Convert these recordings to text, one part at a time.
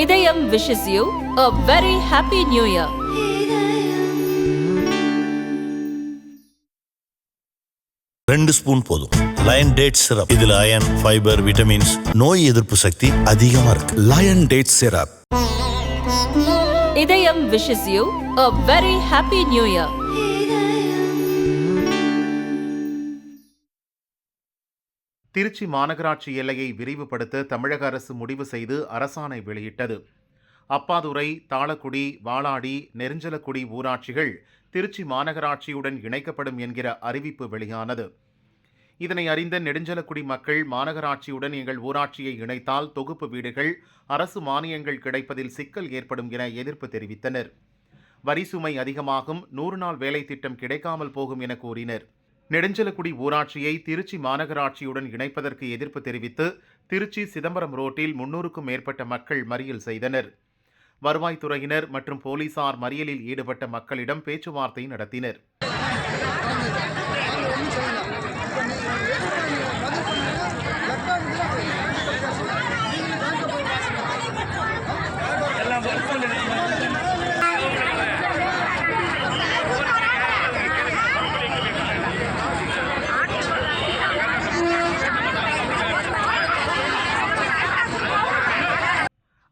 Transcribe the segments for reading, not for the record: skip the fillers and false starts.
இதயம் wishes you a very happy new year. 2 spoon போதும். Lion date syrup. இதுல iron, fibre, vitamins, நோய் எதிர்ப்பு சக்தி அதிகமா இருக்கு. Lion date syrup. Idhayam wishes you a very happy new year. Trichy மாநகராட்சி எல்லையை விரிவுபடுத்த தமிழக அரசு முடிவு செய்து அரசாணை வெளியிட்டது. அப்பாதுரை, தாளக்குடி, வாளாடி, நெருஞ்சலக்குடி ஊராட்சிகள் திருச்சி மாநகராட்சியுடன் இணைக்கப்படும் என்கிற அறிவிப்பு வெளியானது. இதனை அறிந்த நெடுஞ்சலக்குடி மக்கள் மாநகராட்சியுடன் எங்கள் ஊராட்சியை இணைத்தால் தொகுப்பு வீடுகள், அரசு மானியங்கள் கிடைப்பதில் சிக்கல் ஏற்படும் என எதிர்ப்பு தெரிவித்தனர். வரி சுமை அதிகமாகும், 100 நாள் வேலை திட்டம் கிடைக்காமல் போகும் என கூறினர். நெடுஞ்சலக்குடி ஊராட்சியை திருச்சி மாநகராட்சியுடன் இணைப்பதற்கு எதிர்ப்பு தெரிவித்து திருச்சி சிதம்பரம் ரோட்டில் 300க்கும் மேற்பட்ட மக்கள் மறியல் செய்தனர். வருவாய்த்துறையினர் மற்றும் போலீசார் மறியலில் ஈடுபட்ட மக்களிடம் பேச்சுவார்த்தை நடத்தினர்.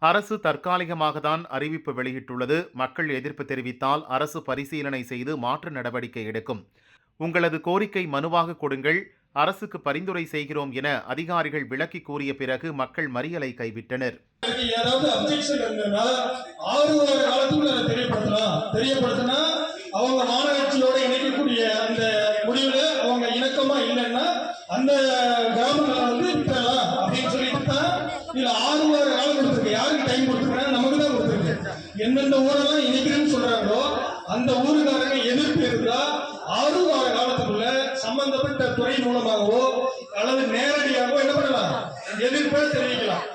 அரசு தற்காலிகமாக தான் அறிவிப்பு வெளியிட்டுள்ளது. மக்கள் எதிர்ப்பு தெரிவித்தால் அரசு பரிசீலனை செய்து மாற்று நடவடிக்கை எடுக்கும். உங்களது கோரிக்கை மனுவாக கொடுங்கள், அரசுக்கு பரிந்துரை செய்கிறோம் என அதிகாரிகள் விளக்கி கூறிய பிறகு மக்கள் மறியலை கைவிட்டனர். அவங்க மாநகராட்சியோட இணைக்கக்கூடிய அந்த முடிவுல அவங்க இணக்கமா இல்லைன்னா அந்த கிராமங்களை வந்து விட்டுறலாம் அப்படின்னு சொல்லிட்டு தான் இதுல 6 வார காலம் கொடுத்துருக்கு. யாருக்கு டைம் கொடுத்துருக்காங்க? நமக்கு தான் கொடுத்துருக்கு. எந்தெந்த ஊரெல்லாம் இணைக்கிறேன்னு சொல்றாங்களோ அந்த ஊருக்காரங்க எதிர்ப்பு இருந்தா 6 வார காலத்துக்குள்ள சம்பந்தப்பட்ட துறை மூலமாகவோ அல்லது நேரடியாகவோ என்ன பண்ணலாம்? எதிர்ப்பை தெரிவிக்கலாம்.